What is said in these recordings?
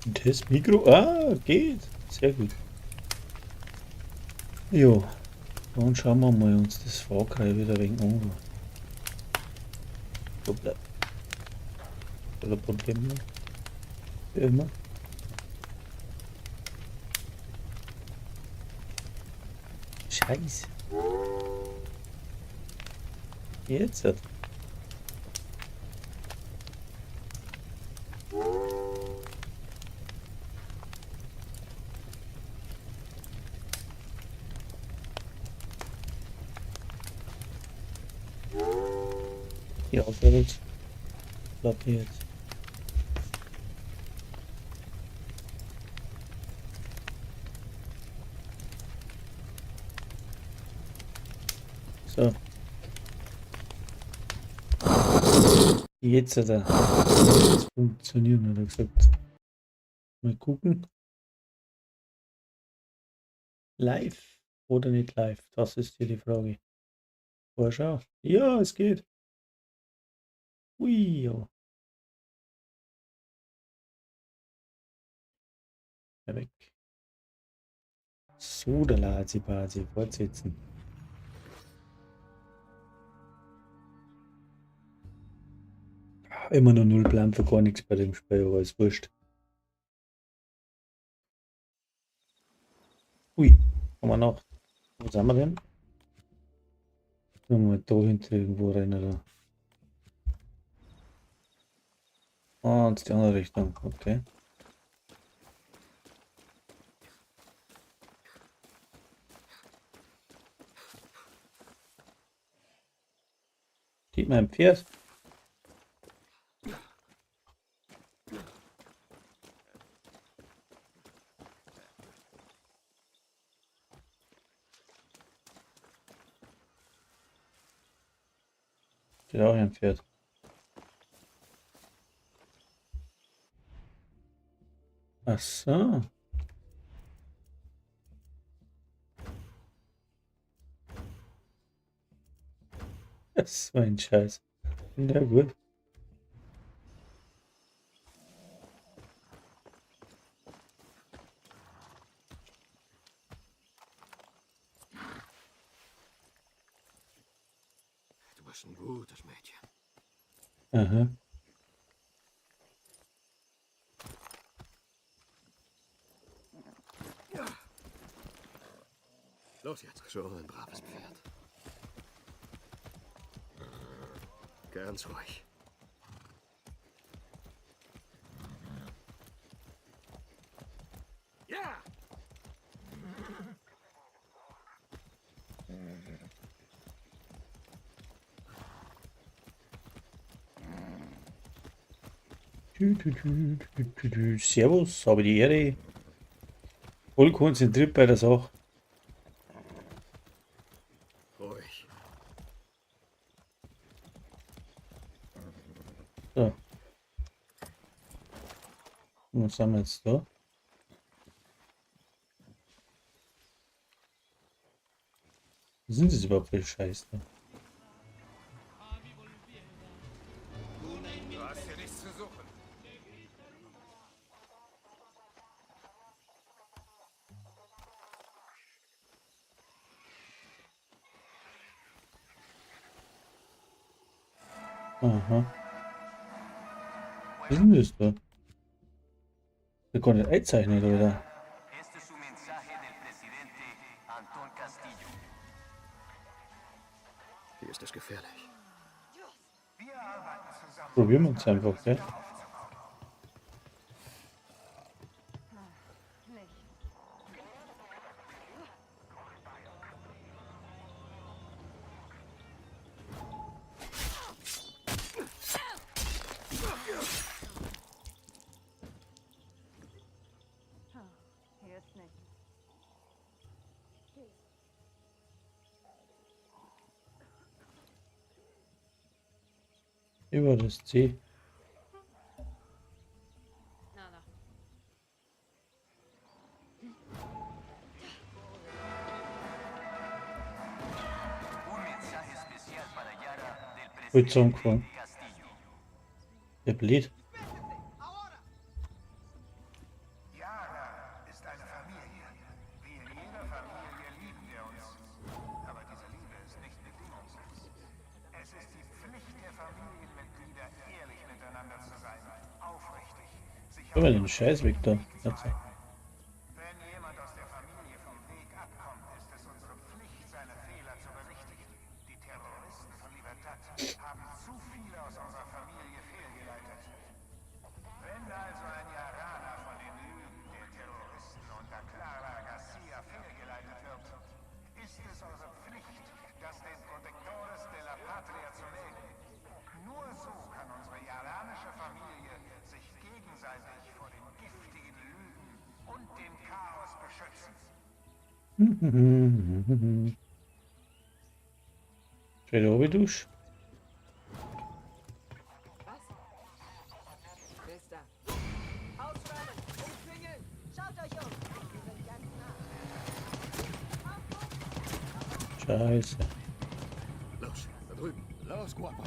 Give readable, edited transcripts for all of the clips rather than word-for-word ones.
Das Mikro. Ah, geht. Sehr gut. Jo, dann schauen wir mal uns das Fahrgerät wieder wegen an. Hoppla. Oder Probleme. Wie immer. Scheiße. Jetzt hat. Ja, jetzt. Klappt jetzt. So. Jetzt hat er. Jetzt funktioniert, hat er gesagt. Mal gucken. Live oder nicht live? Das ist hier die Frage. Vorschau. Ja, es geht. Ui, ja. Weg. So, der Lazi-Bazi. Fortsetzen. Immer noch null Plan für gar nichts bei dem Spiel, aber ist wurscht. Ui, haben wir noch. Wo sind wir denn? Mal da hinten irgendwo rennen. Da. Ah, und die andere Richtung. Okay. Sieht man ein Pferd? Steht auch ein Pferd. Ach so. Das ist so ein Scheiß. Ja, gut. Du bist ein gutes Mädchen. Aha. Los jetzt. So ein braves Pferd. Ganz ruhig. Ja! Servus, habe die Ehre. Voll konzentriert bei der Sache. Ruhig. So. Was sind wir jetzt da? Was sind das überhaupt für Scheiß da? Du hast hier nichts zu suchen. Aha. Was ist denn das da? Da kann ich einzeichnen, oder? Este es un mensaje del presidente Antón Castillo. Hier ist es gefährlich. Probieren wir uns einfach, gell? Hier ist nicht. Über das C. Nada. Un mensaje especial para Yara del Gut presidente zusammengefahren. Castillo. Der Blöd. Aber den Scheiß weg da. Jetzt. Wenn jemand aus der Familie vom Weg abkommt, ist es unsere Pflicht, seine Fehler zu berichtigen. Die Terroristen von Libertad haben zu viele aus unserer Familie fehlgeleitet. Wenn also ein Jaraner von den Lügen der Terroristen unter Clara Garcia fehlgeleitet wird, ist es unsere Pflicht, das den Protectores de la Patria zu melden. Nur so kann unsere jaranische Familie sich gegenseitig vor den giftigen Lügen und dem Chaos beschützen. Schnell oben dusch. Was? Wer ist da? Ausräumen! Umklingeln! Schaut euch um! Wir sind ganz nah. Scheiße. Los, da drüben. Los, Guapo.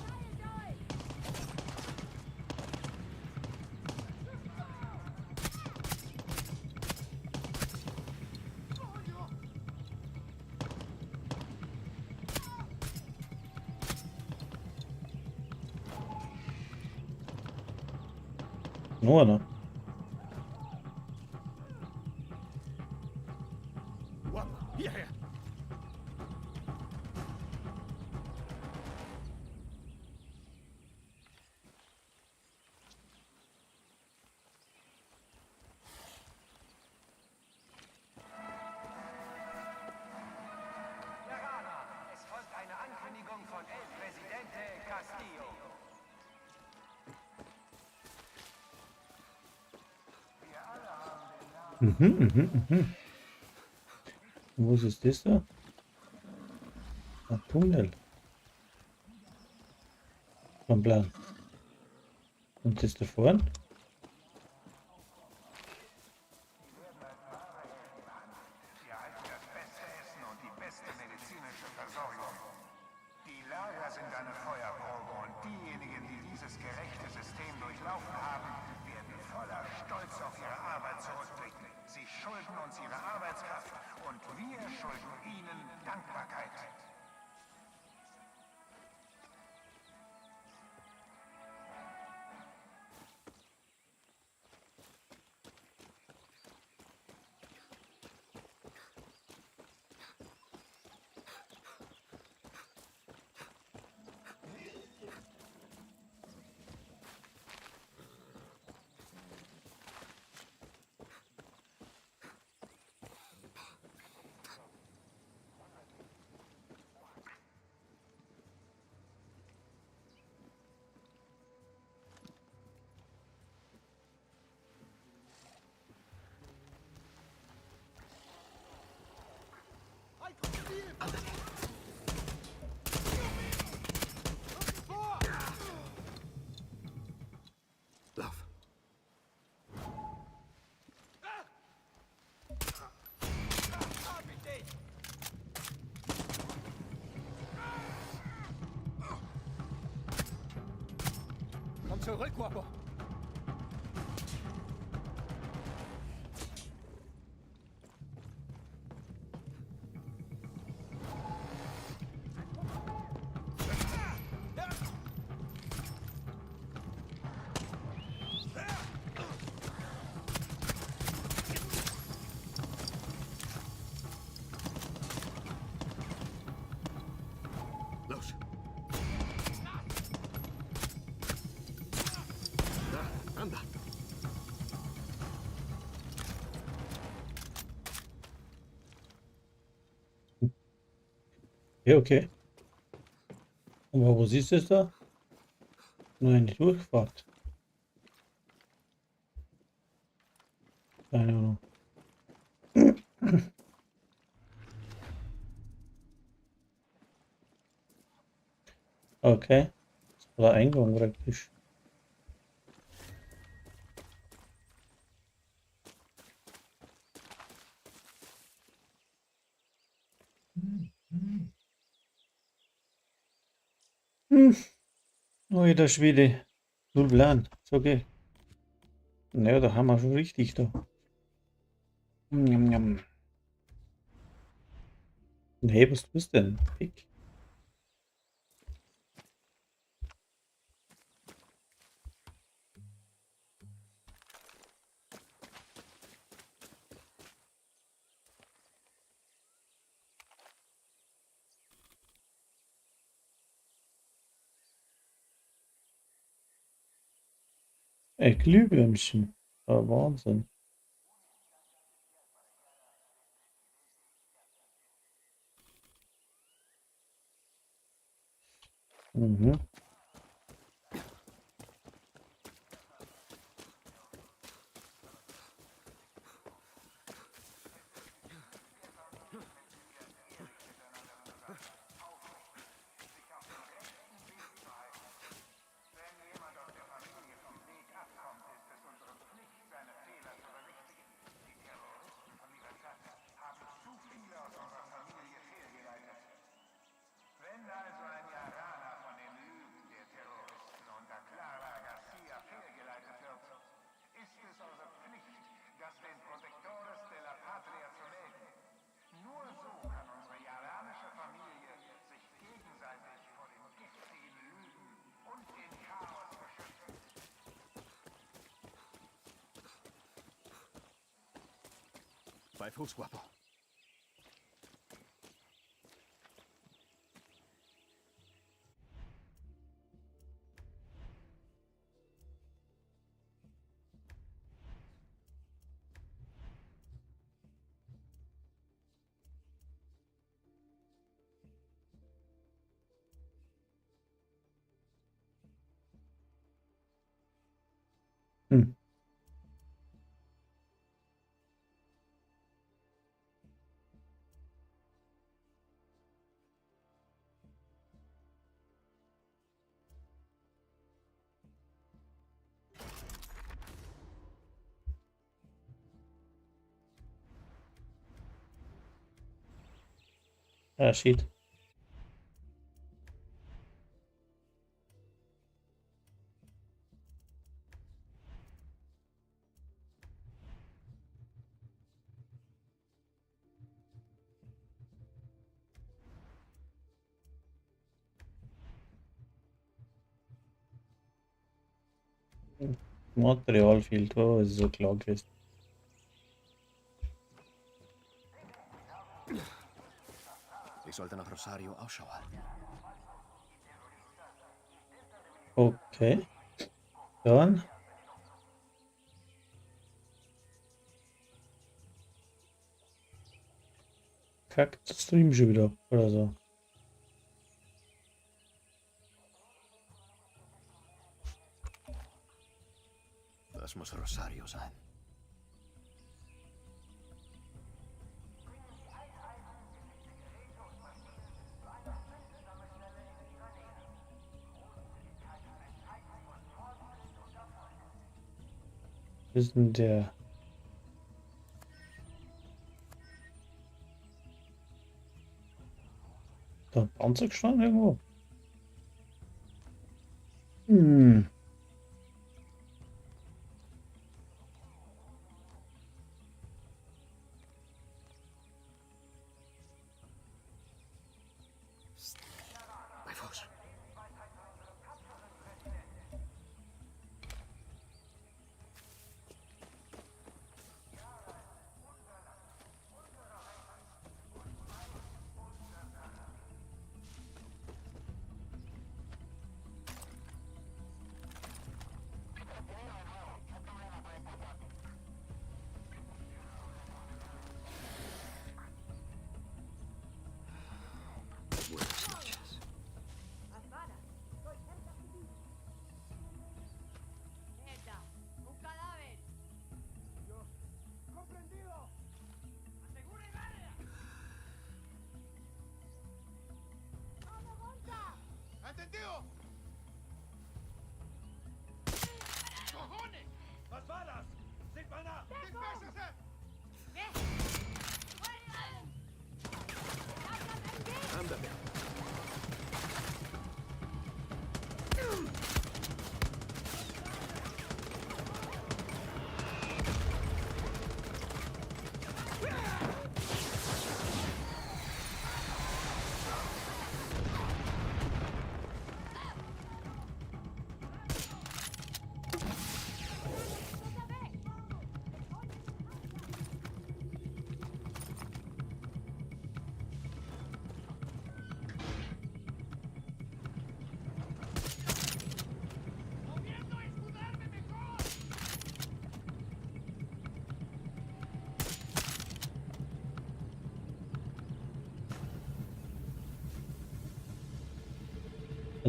Nur noch. Guapo, hierher. Jaraner, es folgt eine Ankündigung von El Presidente Castillo. Wo ist das da? Ein Tunnel. Vom Plan. Und das da vorne? Sie erhalten das beste Essen und die beste medizinische Versorgung. Die Lager sind eine Feuerprobe und diejenigen, die dieses gerechte System durchlaufen haben, werden voller Stolz auf ihre Arbeit zurückblicken. Sie schulden uns ihre Arbeitskraft und wir schulden ihnen Dankbarkeit. Lauf. Komm zurück, Guapo. Los. Da, anda. Ja, okay. Aber wo siehst du es da? Nein, die Durchfahrt. Keine Ahnung. Okay. Das war der Eingang praktisch. Oh, der Schwede. Null Plan. Ist okay. Naja, da haben wir schon richtig da. Njam, njam. Nee, was tust du denn? Fick. Ey, Glühwürmchen. Aber Wahnsinn. Mhm. Wenn jemand aus der Familie vom Weg abkommt, ist es unsere Pflicht, seine Fehler zu berichtigen. Die Terroristen von Libertad haben zu viele aus unserer Familie fehlgeleitet. Wenn also ein Jaraner von den Lügen der Terroristen unter Clara Garcia fehlgeleitet wird, ist es unsere Pflicht, das den Protectores de la Patria zu melden. Nur so kann unsere jaranische Familie sich gegenseitig vor den giftigen Lügen und dem Chaos beschützen. Bei Fuß, Guapo. Hm. Ah, shit. Material fehlt, oh, ist so klar gewesen. Ich sollte nach Rosario Ausschau halten. Okay. Dann. Kackt der Stream schon wieder oder so. Das muss Rosario sein. Was ist denn der? Da ein Panzer gestanden irgendwo? Hm. Bei Fuß. Buenas noches. Mierda, un cadáver. ¡Comprendido! ¡Asegura el área! ¡Entendido! ¡Cojones! ¡Las balas! ¡Sin bala! ¡Dispérsese! Ándale.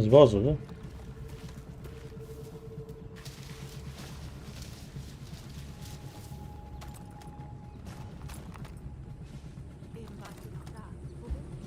Das war's, oder? Eben warst du noch da. Wo bist du?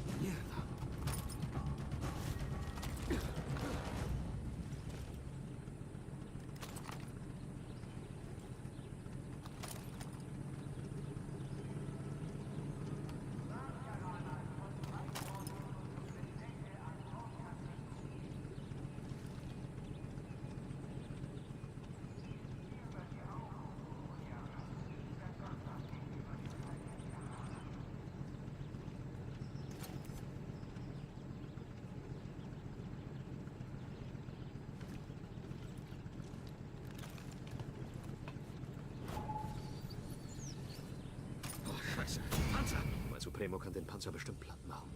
Oh, Scheiße. Panzer! Mein Supremo kann den Panzer bestimmt platt machen.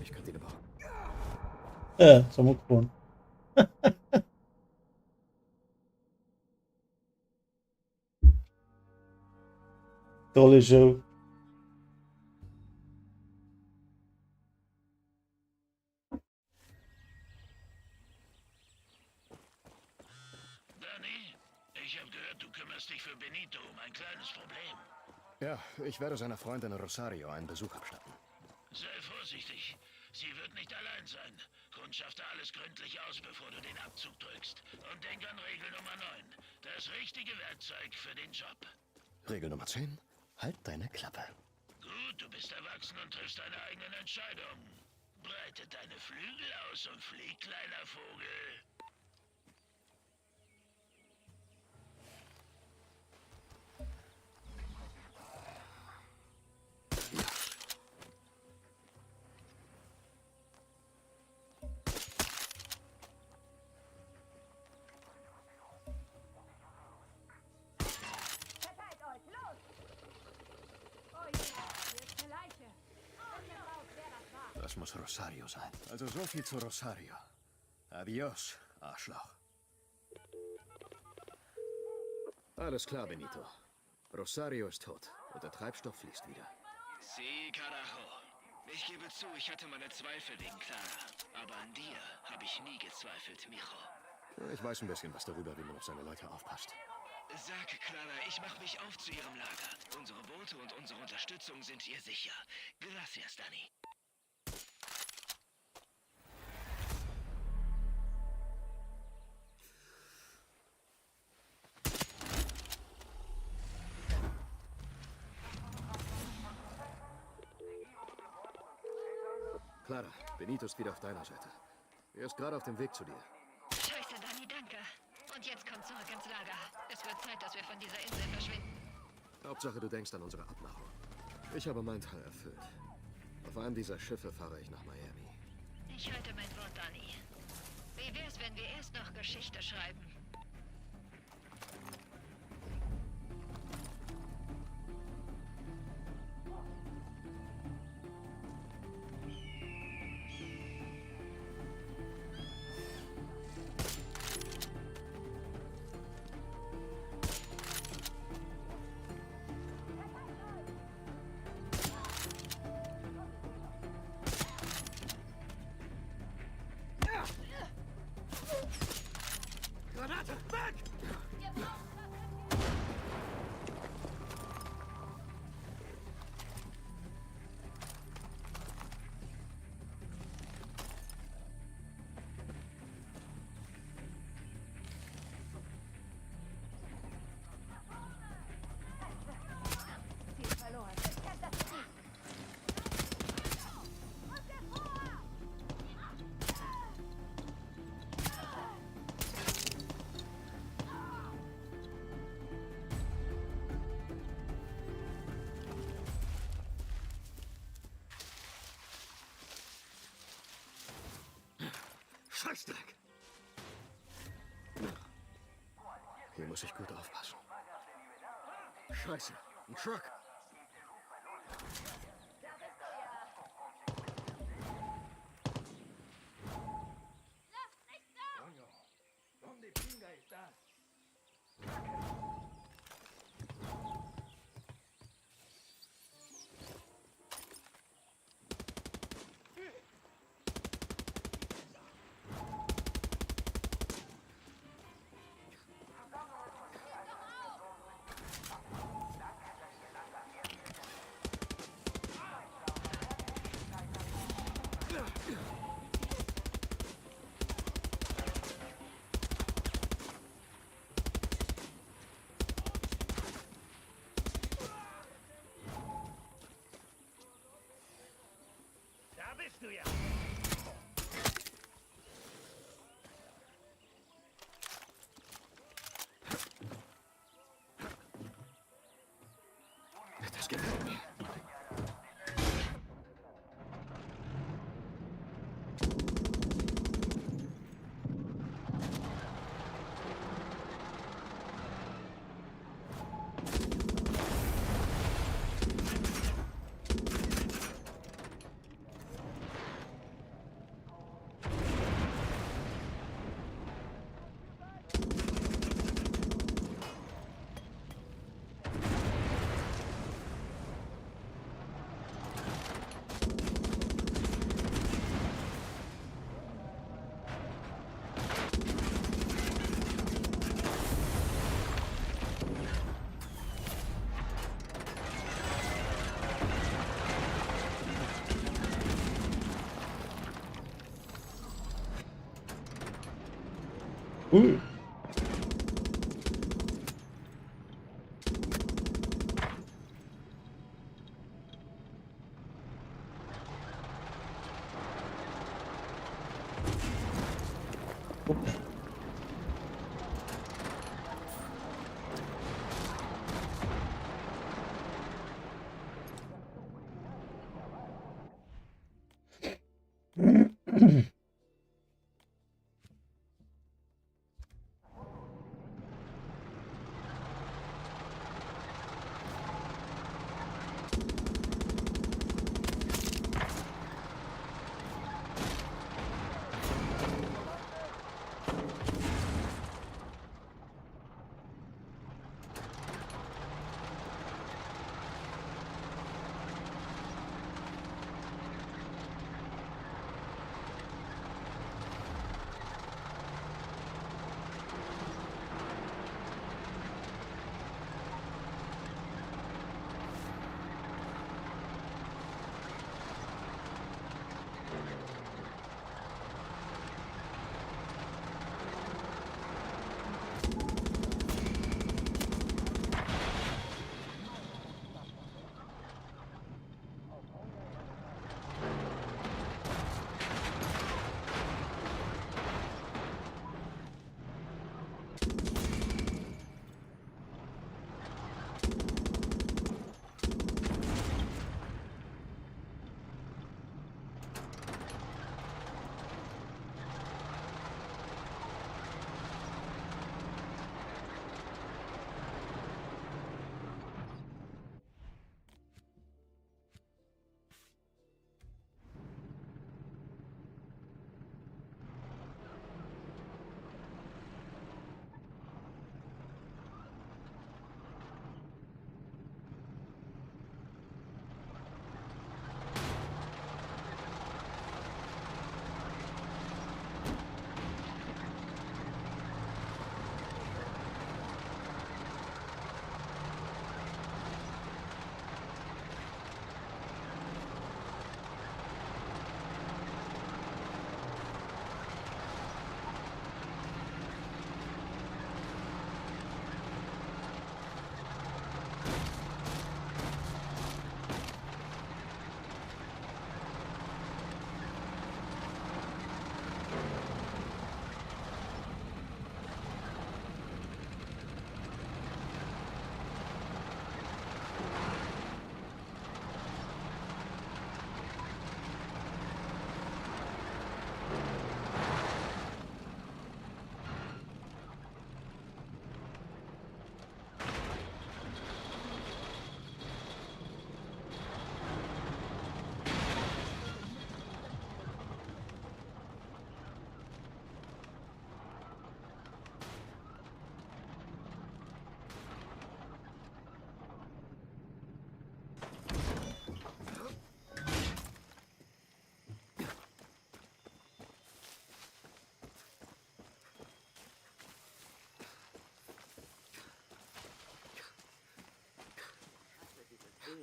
Ich könnte ihn aber auch... Som opgewonnen. Tolle Show. Danny, ich habe gehört, du kümmerst dich für Benito um ein kleines Problem. Ja, ich werde seiner Freundin Rosario einen Besuch abstatten. Sei vorsichtig. Sie wird nicht allein sein. Kundschafte alles gründlich aus, bevor du den Abzug drückst. Und denk an Regel Nummer 9. Das richtige Werkzeug für den Job. Regel Nummer 10. Halt deine Klappe. Gut, du bist erwachsen und triffst deine eigenen Entscheidungen. Breite deine Flügel aus und flieg, kleiner Vogel. Verteilt euch, los! Oh je, hier ist eine Leiche. Findet raus, wer das war. Das muss Rosario sein. Also so viel zu Rosario. Adios, Arschloch. Alles klar, Benito. Rosario ist tot und der Treibstoff fließt wieder. Sí, carajo. Ich gebe zu, ich hatte meine Zweifel wegen Clara. Aber an dir habe ich nie gezweifelt, Mijo. Ich weiß ein bisschen was darüber, wie man auf seine Leute aufpasst. Sag, Clara, ich mache mich auf zu ihrem Lager. Unsere Boote und unsere Unterstützung sind ihr sicher. Gracias, Danny. Clara, Benito ist wieder auf deiner Seite. Er ist gerade auf dem Weg zu dir. Scheiße, Danny, danke. Und jetzt kommt zurück ins Lager. Es wird Zeit, dass wir von dieser Insel verschwinden. Hauptsache, du denkst an unsere Abmachung. Ich habe meinen Teil erfüllt. Auf einem dieser Schiffe fahre ich nach Miami. Ich halte mein Wort, Danny. Wie wär's, wenn wir erst noch Geschichte schreiben? Ziel verloren. Kennt das Ziel. Und der Vorhang! Scheißdreck! Hier muss ich gut aufpassen. Scheiße, ein Truck! ¿Dónde pinga estás? Cool.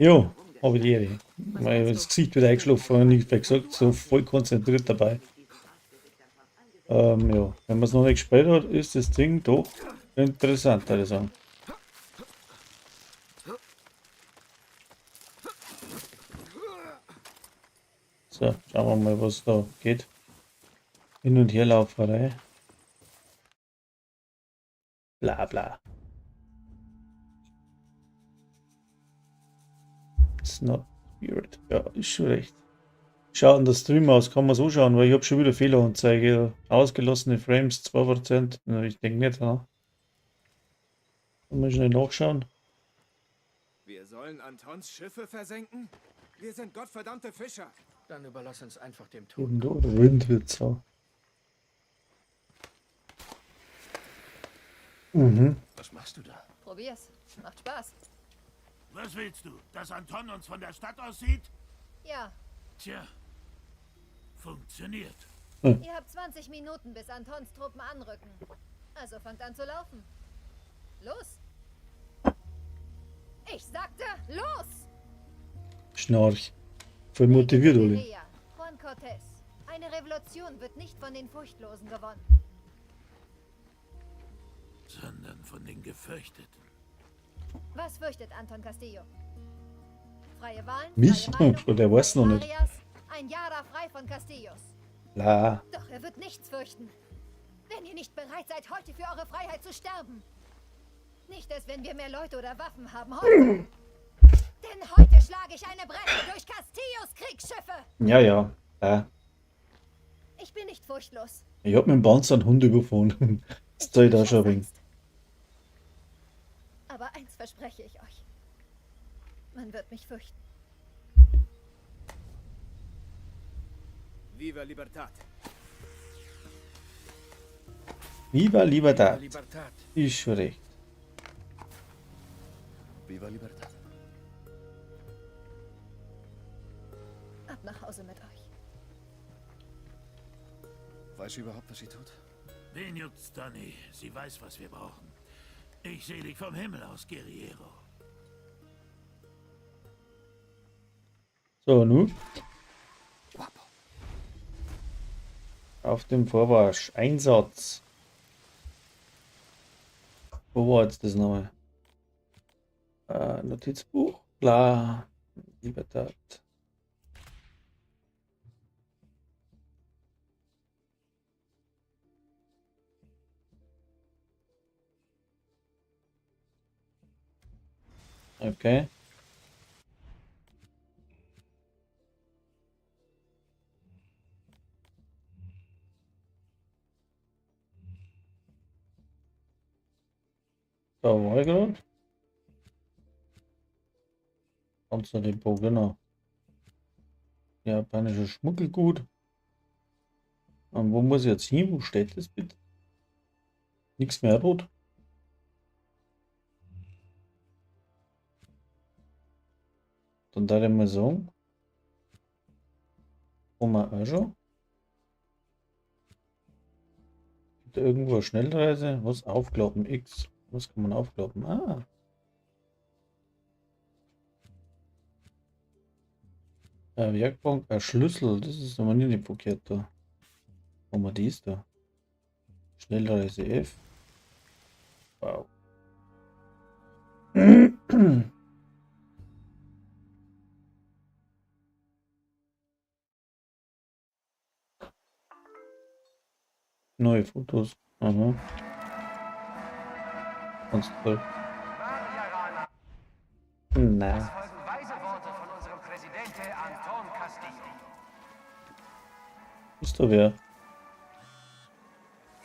Jo, habe ich die Ehre. Weil das Gesicht wieder eingeschlafen und nichts mehr gesagt, so voll konzentriert dabei. Ja, wenn man es noch nicht gespielt hat, ist das Ding doch interessant, würde ich sagen. So, schauen wir mal, was da geht. Hin- und Herlauferei. Bla bla. It's not spirit. Ja, ist schon recht. Schaut an der Stream aus, kann man so schauen, weil ich habe schon wieder Fehleranzeige. Ausgelassene Frames 2%. Na, ich denke nicht, ja. Mal schnell nachschauen. Wir sollen Antons Schiffe versenken? Wir sind gottverdammte Fischer. Dann überlass uns einfach dem Tod. Eben da, der Wind wird so. Mhm. Was machst du da? Probier's. Macht Spaß. Was willst du? Dass Anton uns von der Stadt aussieht? Ja, Tja, funktioniert. ihr habt 20 Minuten, bis Antons Truppen anrücken. Also fangt an zu laufen. Los! Ich sagte, los! Schnarch. Voll motiviert, Oli. Guerilla, Juan Cortés. Eine Revolution wird nicht von den Furchtlosen gewonnen. sondern von den Gefürchteten. Was fürchtet Anton Castillo? Freie Wahlen? Mich? Freie Meinung? Der weiß noch nicht. Arias? Ein Jahr da frei von Castillos. La. Doch er wird nichts fürchten. Wenn ihr nicht bereit seid, heute für eure Freiheit zu sterben. Nicht erst, wenn wir mehr Leute oder Waffen haben. Heute. Denn heute schlage ich eine Bremse durch Castillos Kriegsschiffe. Ja, ja. La. Ich bin nicht furchtlos. Ich hab mit dem Panzer einen Hund überfahren. Das zählt auch schon ein wenig. Angst. Aber eins verspreche ich euch. Man wird mich fürchten. Viva Libertad. Viva Libertad. Libertad. Ist schon recht. Viva Libertad. Ab nach Hause mit euch. Weiß sie überhaupt, was sie tut? Wen juckt's, Donny? Sie weiß, was wir brauchen. Ich sehe dich vom Himmel aus, Guerriero. So, nun. Auf dem Vormarsch. Einsatz. Wo war jetzt das nochmal? Notizbuch. Klar. Libertad. Okay. Da war ich gerade. Panzerdepot, genau. Japanisches Schmuckelgut. Und wo muss ich jetzt hin? Wo steht das bitte? Nichts mehr rot. Dann darf ich mal sagen. Wo wir auch schon. Gibt irgendwo eine Schnellreise? Was? Aufklappen X. Was kann man aufklappen? Ah. Werkbank, ein Schlüssel. Das ist aber nicht verkehrt da. Wo man die ist da? Schnellreise F. Wow. Neue Fotos. Aha. Ganz toll. Na. Es folgen weise Worte von unserem Präsidente Anton Castillo. Ist da wer?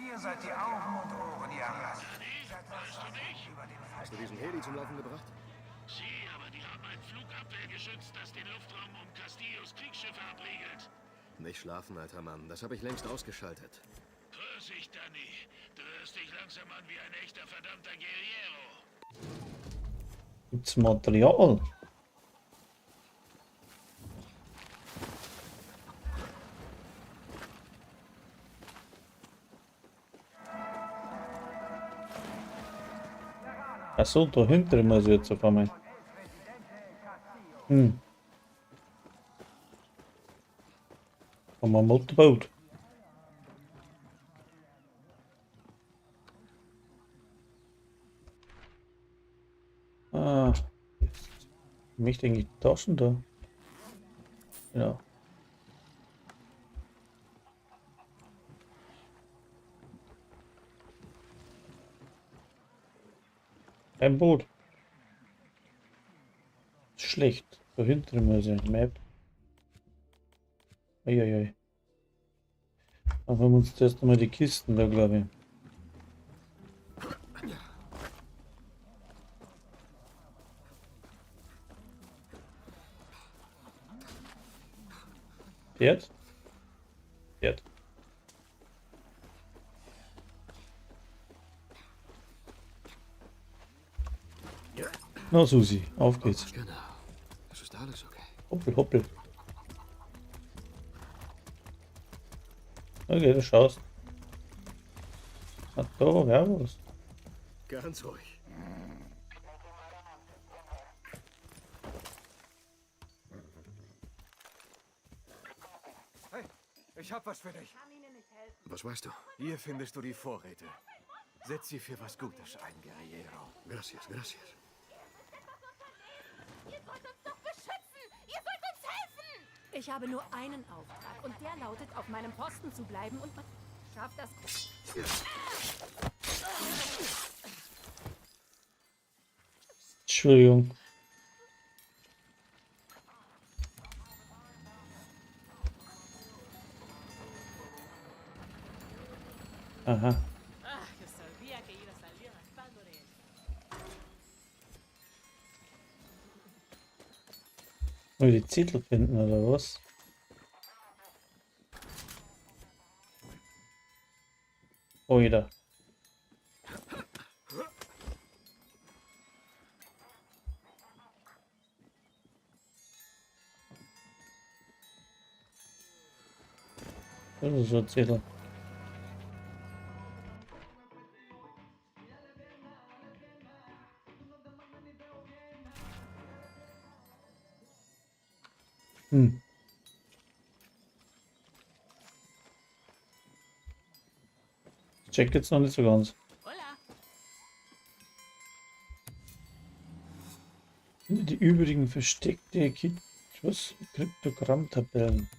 Ihr seid die Augen und Ohren Jaras. Hast du diesen Heli zum Laufen gebracht? Sie, aber die haben ein Flugabwehrgeschütz, das den Luftraum um Castillos Kriegsschiffe abriegelt. Nicht schlafen, alter Mann. Das habe ich längst ausgeschaltet. Vorsicht, Danny. Du hörst dich langsam an wie ein echter verdammter Guerriero. Gibt's Material? Achso, da hinten muss ich jetzt auf einmal. Haben wir ein Motorboot? Ah, jetzt. Mich denke ich Taschen da. Genau. Ein Boot. Schlecht. Da hinten muss ich. Map. Eieiei. Aber wir uns zuerst einmal die Kisten da, glaube ich. Pferd? Pferd. Na Susi, auf geht's. Genau. Es ist alles okay. Hoppel, hoppel. Okay, du schaust. Ach, da wäre was. Ganz ruhig. Hey, ich hab was für dich. Was weißt du? Hier findest du die Vorräte. Setz sie für was Gutes ein, Guerriero. Gracias, gracias. Ihr sollt uns doch beschützen! Ihr sollt uns helfen! Ich habe nur einen Auftrag und der lautet, auf meinem Posten zu bleiben und man schafft das. Entschuldigung. Aha. Yo sabía que iba a salir raspando de él. Will die Zettel finden oder was? Oh, wieder. Das ist so ein Zettel. Hm. Check jetzt noch nicht so ganz. Hola. Finde die übrigen versteckte Kryptogrammtabellen.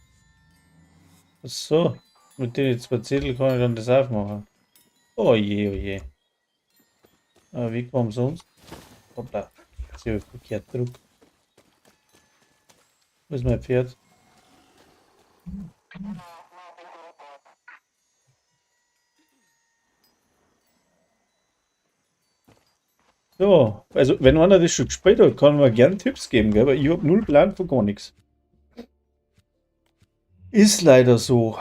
Ach so, mit den zwei Zettel kann ich dann das aufmachen. Oh je, oh je. Aber wie kommen sonst? Hoppla, jetzt habe ich verkehrt Druck. Wo ist mein Pferd? So, also wenn einer das schon gespielt hat, kann man gerne Tipps geben, gell? Aber ich habe null Plan von gar nichts. Ist leider so.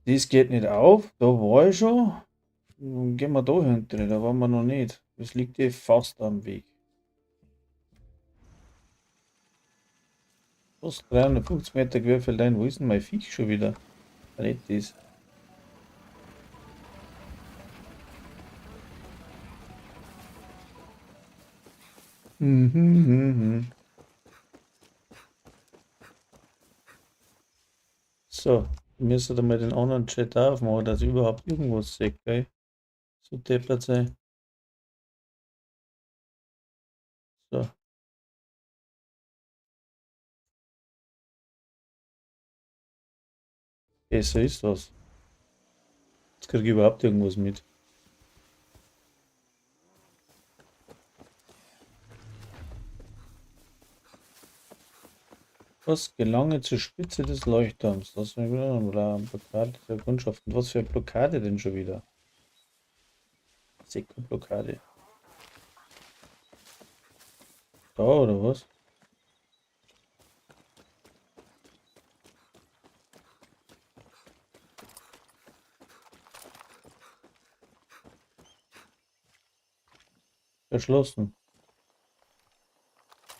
Das geht nicht auf. Da war ich schon. Dann gehen wir da hinten. Da waren wir noch nicht. Das liegt eh fast am Weg. Fast 350 Meter Querfeldein. Wo ist denn mein Viech schon wieder? Nicht das. So, müsste dann mal den anderen Chat aufmachen, dass ich überhaupt irgendwas sehe, gell? So deppert sein. So. Besser ist das. Jetzt kriege ich überhaupt irgendwas mit. Was gelange zur Spitze des Leuchtturms? Das ist wieder eine Blockade der Kundschaften. Was für eine Blockade denn schon wieder? Sekundblockade. Da oder was? Verschlossen.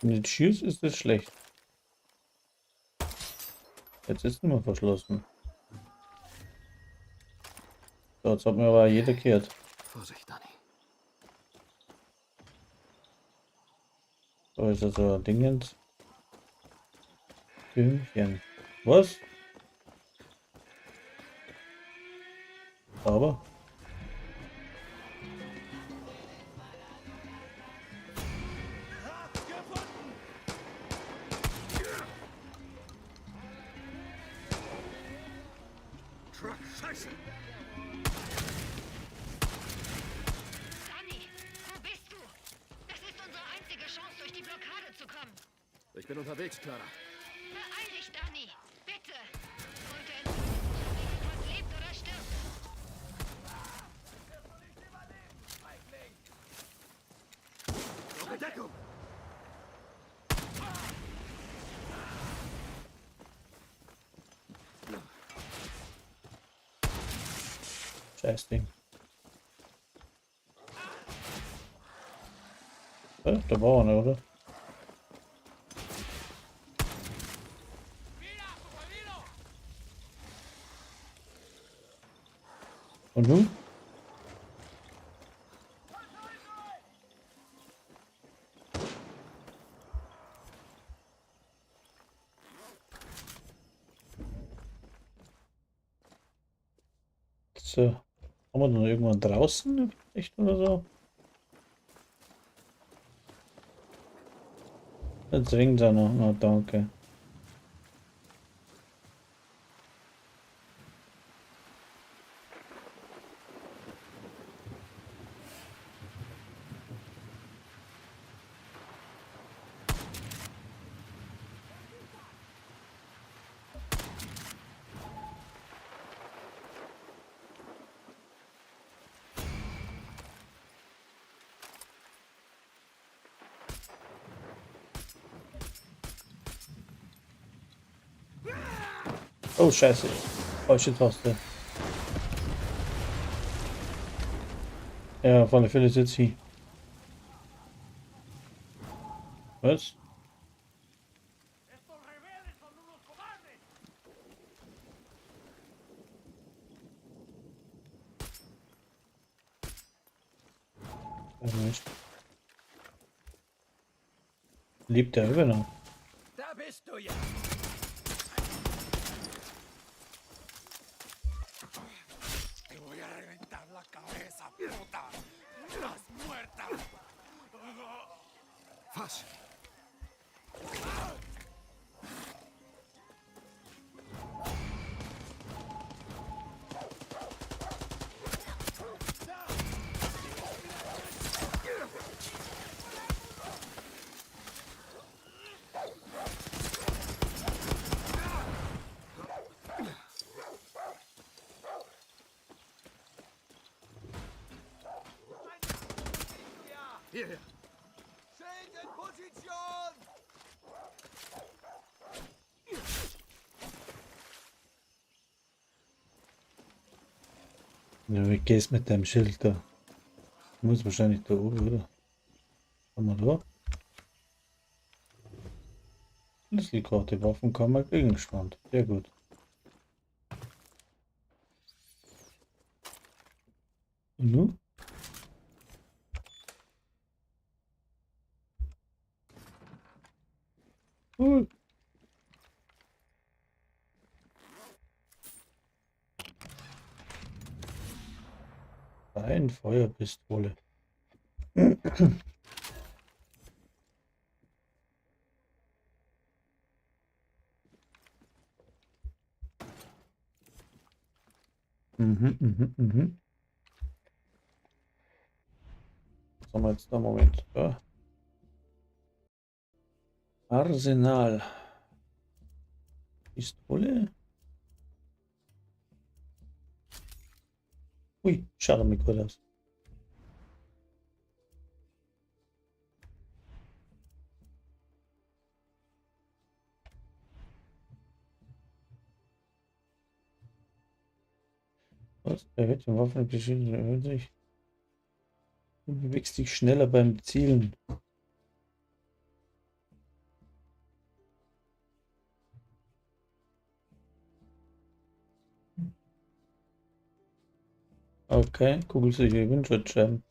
Wenn du schießt, ist das schlecht. Jetzt ist immer verschlossen. So, jetzt hat mir aber jeder gehört. Vorsicht, Danny. So ist also ein Dingens. Filmchen. Was? Aber. Scheiße! Danny, wo bist du? Das ist unsere einzige Chance, durch die Blockade zu kommen. Ich bin unterwegs, Clara. Beeil dich, Danny. Bitte. Und entweder lebt oder stirbt. Brauche Deckung! Scheiß Ding. Da war einer, oder? Und nun? So. Haben wir dann irgendwann draußen echt oder so? Jetzt regnet es auch noch. Na, danke. Oh, scheiße. Falsche Taste. Ja, auf alle Fälle sitzt sie. Was? Nicht. Lebt der immer noch? Da bist du ja. Te voy a reventar la cabeza, puta. Estás muerta. Was? Hierher. Schild in Position! Ja, wie geht's mit dem Schild da? Muss wahrscheinlich da oben, oder? Haben wir da? Schlüsselkarte, Waffen kann man Gegenstand. Sehr gut. Und nun? Cool. Ein Feuerpistole. Mhm. Was haben wir jetzt da? Moment. Ja. Arsenal. Pistole. Ui, schaut mir gut aus. Was? Erhöht die Waffen erhöht sich. Du bewegst dich schneller beim Zielen. Okay, kugelsichere Windschutzscheiben.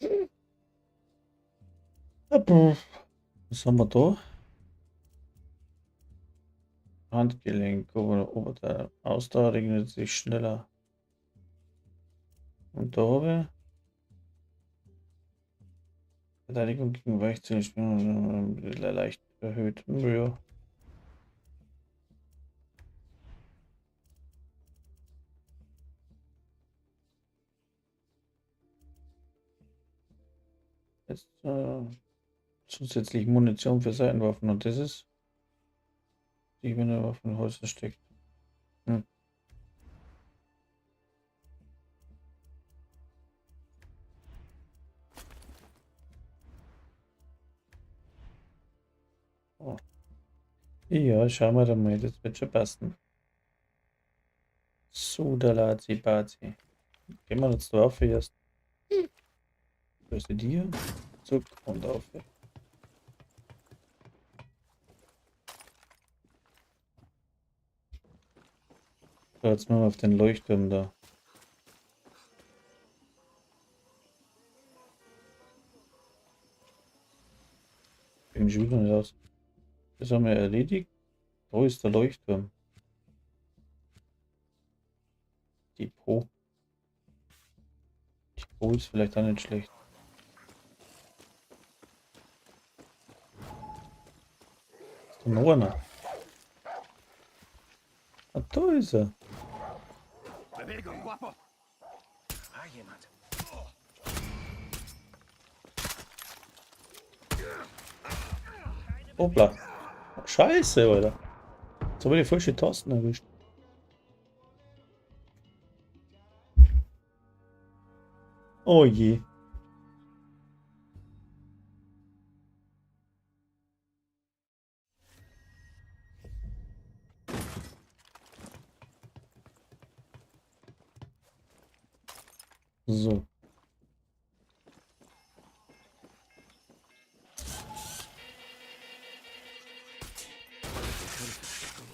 Was haben wir da? Handgelenk, Oberteil. Ausdauer regnet sich schneller. Und da habe ich Verteidigung gegen Weichzellen leicht erhöht. Ja. Jetzt zusätzlich Munition für Seitenwaffen und das ist die, wenn der Waffenholster steckt. Hm. Oh. Ja, schauen wir da mal, das wird schon passen. Sudalazi Bazi. Gehen wir jetzt drauf erst. Wo ist die hier? Zuck und auf. So, jetzt mal auf den Leuchtturm da. Bin schon wieder nicht aus. Das haben wir erledigt. Wo ist der Leuchtturm? Depot. Oh, ist vielleicht auch nicht schlecht. Ist da noch einer? Ah, da ist er. Bewegung, Guapo! Ah, jemand. Hoppla. Scheiße, Alter. Jetzt habe ich die falsche Tasten erwischt. Oh je. So.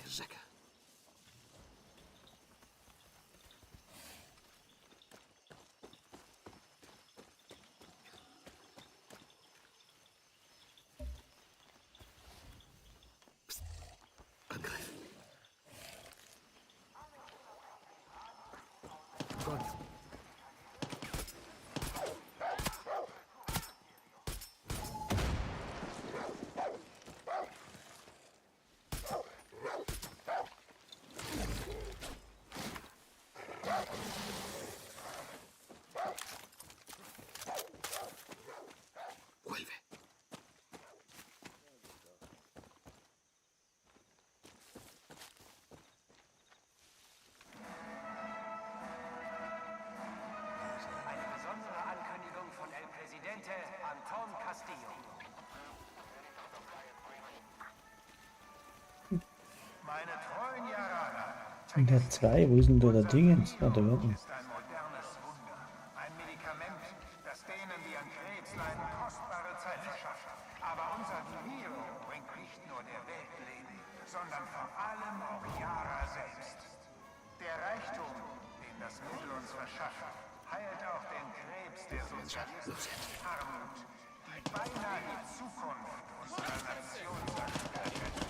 Ihr Säcke. Psst. Angriff. Gott. Vuelve. Eine besondere Ankündigung von El Presidente Anton Castillo. Meine treuen Jaraner. Und der 2, wo ist denn da der Dingens? Ah, da unten. Ist ein modernes Wunder. Ein Medikament, das denen, die an Krebs leiden, kostbare Zeit verschafft. Aber unser Viviro bringt nicht nur der Welt Leben, sondern vor allem auch Yara selbst. Der Reichtum, den das Mittel uns verschafft, heilt auch den Krebs der sozialistischen Armut, die beinahe die Zukunft unserer Nation zerstört hätte.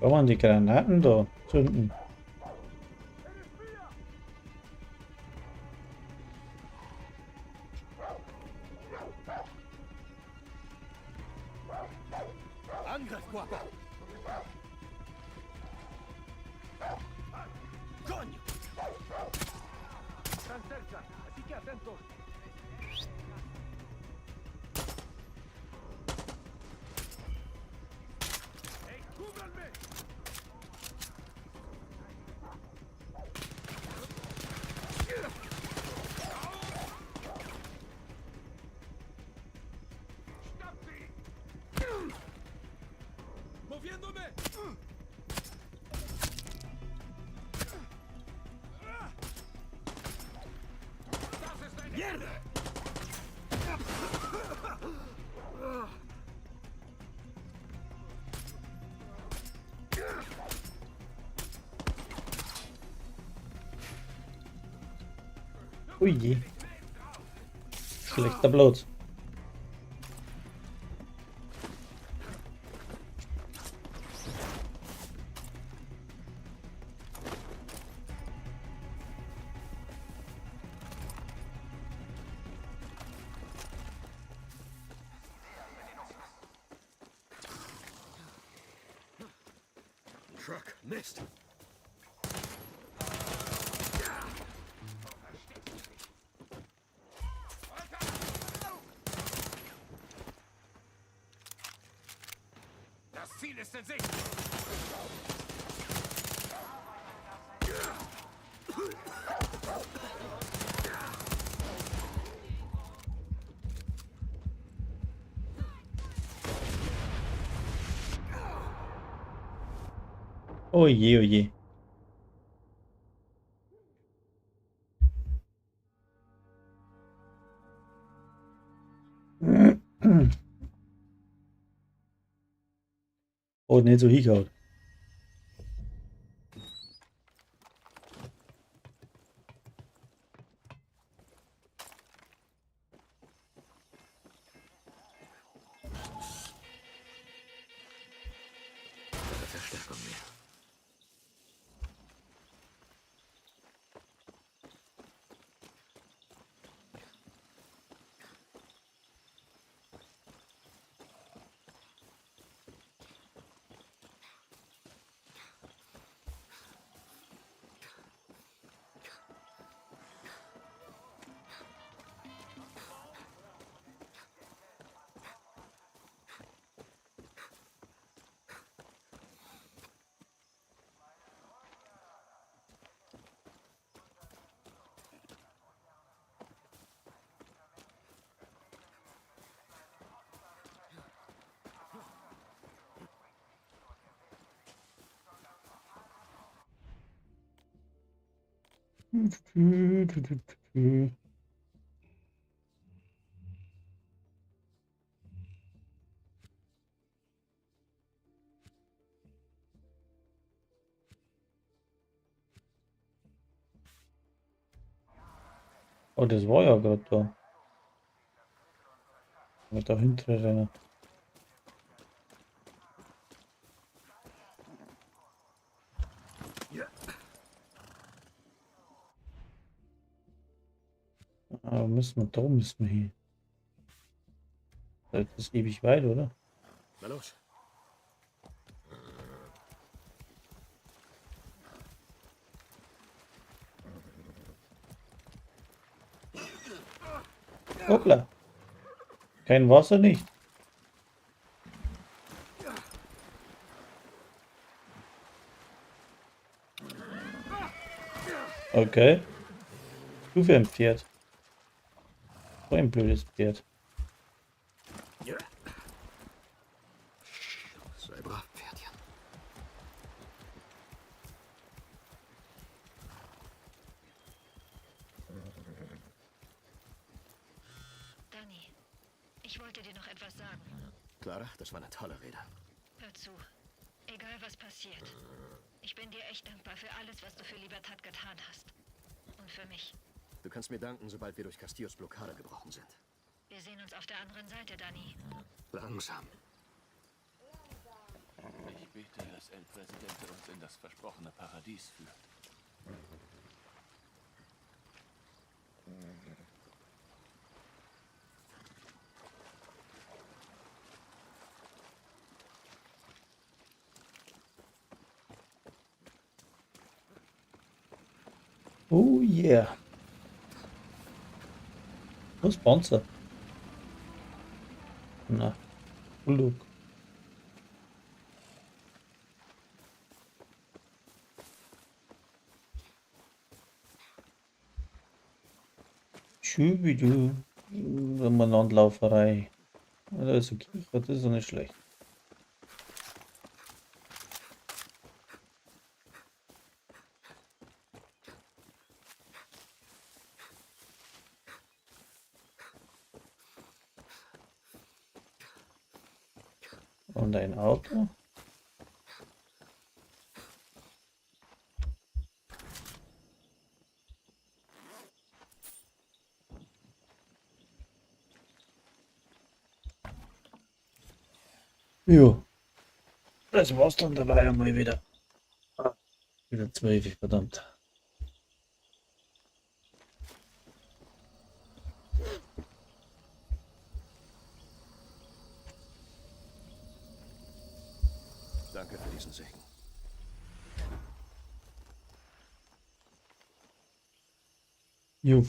Kann man die Granaten da zünden? Angriff, Guapo! Coño! Están cerca, así que atentos. ¡Ey, cúbranme! ¡Moviéndome! ¡Mierda! Ui je. Schlechter Blut. Truck, Mist. Das Ziel ist in Sicht. Oh je, oh je. Oh, nicht so hingehauen. Verstärkung mehr. Oh, das war ja gerade da. Mit der hintere rennen. Ah, da müssen wir hin. Das ist ewig weit, oder? Na los. Hoppla. Kein Wasser nicht. Okay. Du für ein Pferd. So ein blödes Pferd. Sei brav, Pferdchen. Danny, ich wollte dir noch etwas sagen. Clara, das war eine tolle Rede. Hör zu. Egal was passiert. Ich bin dir echt dankbar für alles, was du für Libertad getan hast. Und für mich. Du kannst mir danken, sobald wir durch Castillos Blockade gebrochen sind. Wir sehen uns auf der anderen Seite, Danny. Langsam. Ich bete, dass El Presidente uns in das versprochene Paradies führt. Oh yeah. No sponsor. Na. Look. Schübidu. Landlauferei. Da ist okay. Das ist doch nicht schlecht. Und ein Auto. Jo. Das war's dann dabei einmal wieder. Wieder 12, verdammt. Danke für diesen Segen. Jo.